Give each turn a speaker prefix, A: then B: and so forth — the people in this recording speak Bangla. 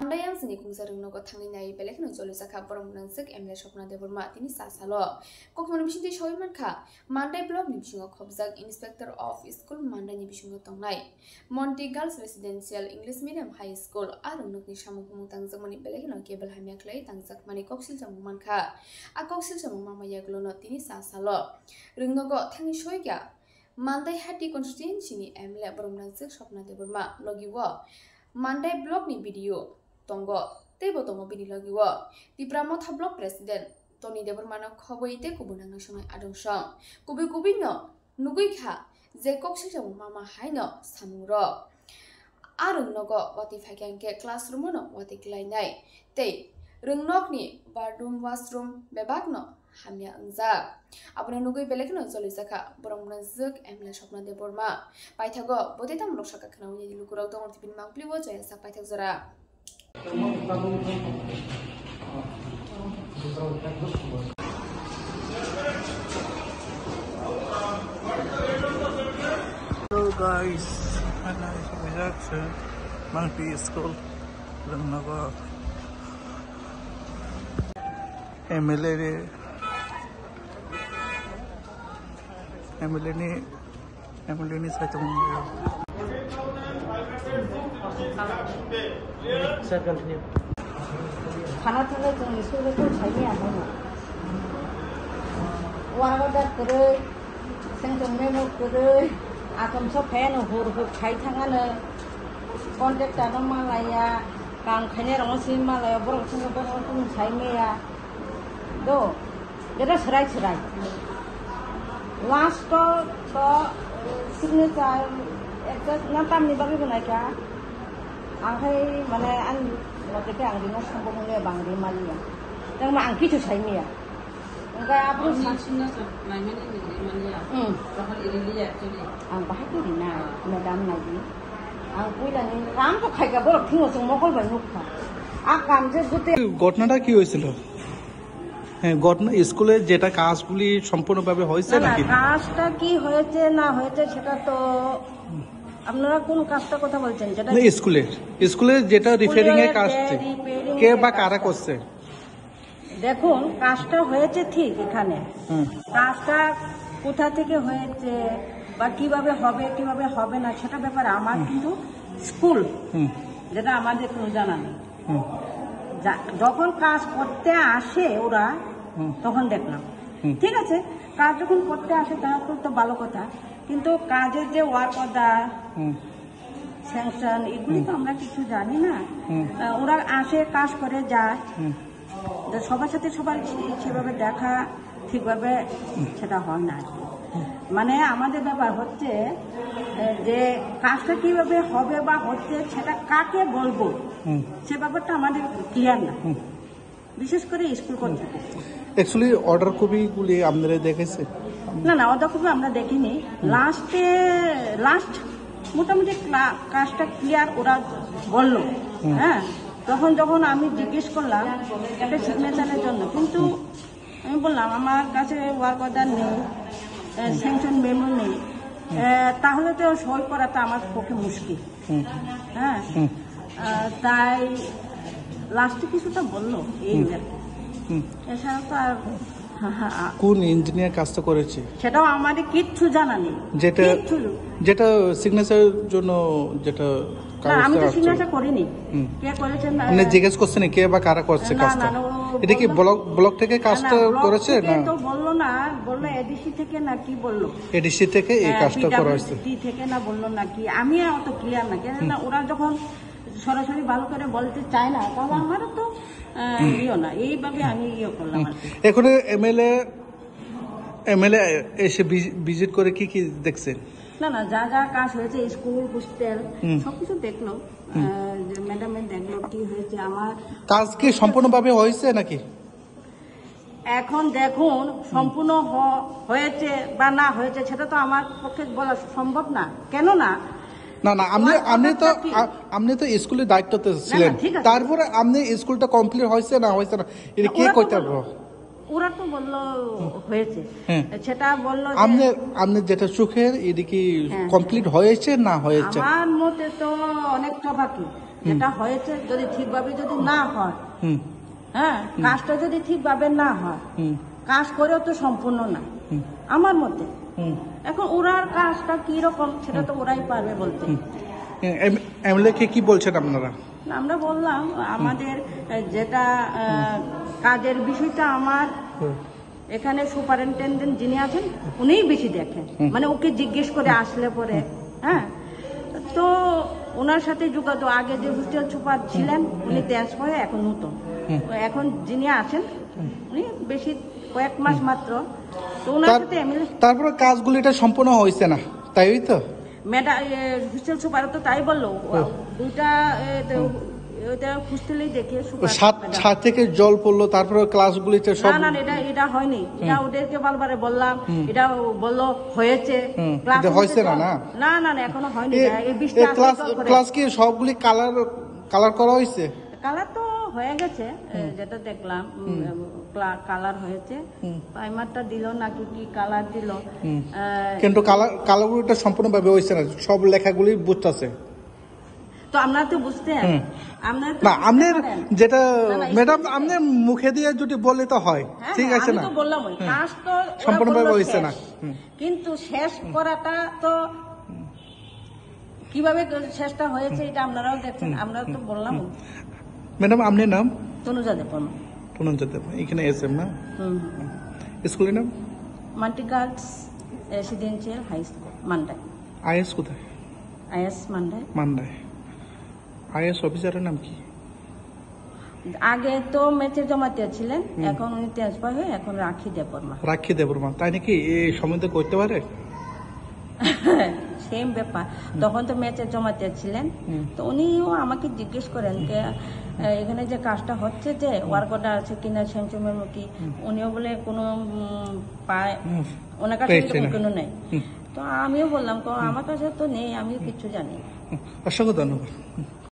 A: Andayang sini kungsareng nogo tangi nai belek no jolu saka borong nangsek emle Swapna Deborma tini sasalo. Kokmani bisinti shoy manka Mandai blog ni bisingo khobjak Inspector of School Mandai ni bisingo tongnai. Monty Girls Residential English Medium High School arung nokni samung kumung tangjak mani belek no kebel hamya klai tangjak mani koksil jamung manka. A koksil jamung mama yaglo no tini sasalo. Rung nogo tangi shoy kya Mandai Hati Constituency ni emle borong nangsek Swapna Deborma logiwo Mandai blog ni video Tongo, tebo tongo bini lagi wo. Di Pramotha Block President Tony Deborma no khoboi te kubunang no songai adong song. Kubi no nugui kha je koksil jamung mama hai no samung ro. Arung nogo wati phaikyang ke classroom no wati klai nai. Te rungnok ni bathroom washroom bebak no hamya angjak. Abone nugui belek no jolisaka borong najuk emle Swapna Deborma. Paithago bodi tam rok saka khnaw ni lukurau tongor tipin mangpliwo jaya sak paithak jora.
B: Hello guys, ana isabajak se Malpi School Rangnaga MLA ni sa tong
C: खाना थाले जों स्कुल को छाइया मोन वारादा करे सें जोंने मो करे आकम स फेन होर हो खाइ थाङानो कन्ट्रेक्टर न मालाया काम खाइने रङ सिम मालाया बरं संग बरं तुम छाइमेया दो जेरा सराय लास्ट तो सिग्नेचर एक्जेक्ट ना तामनि बागै बनायका आंहाय माने आं मतेके आं दिनो संबोमले बांग्रि मालिया तंग आं किछु साइमिया ओंगा आबो सानसिना नायमेने मालिया जखन इलिलिया एक्चुअली आं बाहाय दिना मैडम नायदि आं কইলানি রাম তো খাইগা বড় ঠিঙো जों মকল বাই নুখা আ কাম যে গুতে
B: ঘটনাটা কি হয়েছিল হ্যাঁ ঘটনা স্কুলে যেটা কাজগুলি সম্পূর্ণভাবে হয়েছে নাকি
C: কাজটা কি হয়েছে না হয়েছে সেটা তো আপনারা কোন কাজটা কথা বলছেন যেটা
B: স্কুলে যেটা রিপেয়ারিং এর কাজ কে বা কারা করছে
C: দেখুন কাজটা হয়েছে ঠিক এখানে কাজটা কোথা থেকে হয়েছে বা কিভাবে হবে না সেটা ব্যাপারে আমার কিন্তু স্কুল যেটা আমাদের কোনো জানা নেই যখন কাজ করতে আসে ওরা তখন দেখলাম ঠিক আছে কাজ যখন করতে আসে তাহলে তো ভালো কথা কিন্তু কাজের যে ওয়ার্ক অর্ডার স্যাংশন এগুলি তো আমরা কিছু জানি না ওরা আসে কাজ করে যায় সবার সাথে সবার সেভাবে দেখা ঠিকভাবে সেটা হয় না মানে আমাদের ব্যাপার হচ্ছে যে কাজটা কিভাবে হবে বা হচ্ছে সেটা কাকে বলবো সে ব্যাপারটা আমাদের ক্লিয়ার না বিশেষ করে স্কুল কর্তৃপক্ষ
B: অ্যাকচুয়ালি অর্ডার কপিগুলি আপনারা দেখেছে
C: না অর্ডার কপি আমরা দেখিনি লাস্ট মোটামুটি কাজটা ক্লিয়ার ওরা বললো হ্যাঁ যখন আমি জিজ্ঞেস করলাম একটা সিগনেচারের জন্য কিন্তু আমি বললাম আমার কাছে ওয়ার্ক অর্ডার নেই স্যাংশন মেমো নেই তাহলে তো সই করাটা আমার পক্ষে মুশকিল হ্যাঁ তাই লাস্টে কিছুটা বললো এই এছাড়া তো আর
B: কোন ইঞ্জিনিয়ার কাজটা করেছে
C: সেটাও আমাদের কিচ্ছু জানা নেই
B: যেটা সিগনেচার জন্য যেটা
C: আমি তো সিগনেচার করিনি কে করেছেন
B: আপনি জিজ্ঞেস করছেন কে বা কারা করছে কাজটা এটা কি ব্লক থেকে কাজটা করেছে না
C: তো বললো এডিসি থেকে না কি বললো
B: এডিসি থেকে এই কাজটা করা হয়েছে
C: থেকে না বললো নাকি আমি অত ক্লিয়ার না কেন ওরা যখন সরাসরি ভালো করে বলতে চায় না তাহলে আমারও তো না এইভাবে আমি করলাম
B: এখন এমএলএ এসে ভিজিট করে কি দেখছেন
C: না যা কাজ হয়েছে স্কুল হোস্টেল সবকিছু দেখলো ম্যাডামে দেখলো কি হয়েছে আমার
B: কাজ কি সম্পূর্ণভাবে হয়েছে নাকি
C: এখন দেখুন সম্পূর্ণ হয়েছে বা না হয়েছে সেটা তো আমার পক্ষে বলা সম্ভব না কেন না
B: আপনি তো স্কুলের দায়িত্বতে ছিলেন তারপরে আপনি স্কুলটা কমপ্লিট হয়েছে না এটা কে কইতে পারবো
C: ওরা তো বললো হয়েছে,
B: হ্যাঁ।
C: সেটা বললো যে
B: আপনার যেটা চোখের এদিকে
C: হ্যাঁ।
B: কমপ্লিট হয়েছে না হয়েছে?
C: আমার মতে তো অনেকটা বাকি, যেটা হয়েছে যদি ঠিকভাবে যদি না হয়,
B: হুম
C: হ্যাঁ, কাজটা যদি ঠিকভাবে না হয়,
B: হুম
C: কাজ করেও তো সম্পূর্ণ না
B: হুম
C: আমার মতে।
B: হুম
C: এখন ওরার কাজটা কি রকম সেটা তো ওরাই পারবে বলতে।
B: এমএলএ-কে কি বলছেন আপনারা?
C: আমরা বললাম আমাদের যেটা কাজের বিষয়টা আমার এখানে সুপারিনটেন্ডেন্ট যিনি আছেন উনিই বেশি দেখেন, মানে ওকে জিজ্ঞেস করে আসলে পরে, হ্যাঁ, তো ওনার সাথে যোগাযোগ, আগে যে হোস্টেল সুপার ছিলেন উনি ট্রান্সফার হয়ে এখন নতুন, এখন যিনি আছেন উনি বেশি কয়েক মাস মাত্র, তো ওনার সাথে
B: তারপরে কাজগুলো এটা সম্পূর্ণ হয়েছে না, তাই তো?
C: ম্যাডাম হোস্টেল সুপার তো তাই বললো, দুইটা ওটা হোস্টেলেই দেখে
B: ছাদ থেকে জল পড়লো, তারপরে ক্লাসগুলিতে সব
C: না এটা হয়নি, এটা ওদেরকে বারবারে বললাম, এটা বললো হয়েছে,
B: হয়েছে না
C: না না না এখনো হয়নি।
B: ক্লাস কি সবগুলি কালার করা হয়েছে?
C: কালার তো হয়ে গেছে, যেটা দেখলাম কালার হয়েছে, প্রাইমারটা দিল নাকি কি কালার দিল,
B: কিন্তু কালারগুলিটা সম্পূর্ণভাবে হয়েছে না, সব লেখাগুলি বুঝতেছে
C: তো আমরা তো বুঝতে
B: না। আপনার যেটা ম্যাডাম আপনার মুখে দিয়ে যদি বললে তো হয়, ঠিক আছে না?
C: বললাম ওই কাজ তো
B: সম্পূর্ণভাবে হয়েছে না,
C: কিন্তু শেষ করাটা তো কিভাবে শেষটা হয়েছে এটা আপনারাও দেখছেন, আমরা তো বললাম।
B: ম্যাডাম আপনার নাম?
C: তনুজা দেবন।
B: তনুজা দেবন, এখানে এসএম না? স্কুলের নাম?
C: Manti girls residential high school, মান্ডায়।
B: আইএস কোথায়?
C: আইএস মান্ডায়।
B: মান্ডায়। আইএস অফিসারের নাম কি?
C: আগে তো মেচে জমাতে ছিলেন, এখন উনি ট্রান্সফার হয়ে এখন রাখি দেববর্মা।
B: রাখি দেববর্মা, তাই নাকি? এই সম্বন্ধে করতে পারে?
C: সেম ব্যাপার, তখন তো মেচে জমাতে ছিলেন, তো উনিও আমাকে জিজ্ঞেস করেন যে এখানে যে কাজটা হচ্ছে যে ওয়ার্ক অর্ডার আছে কিনা সেমসুমের মুখী, উনিও বলে কোনো পায়, ওনার কাছে কোনো নেই। তো আমিও বললাম আমার কাছে তো নেই, আমিও কিছু জানি।
B: অসংখ্য ধন্যবাদ।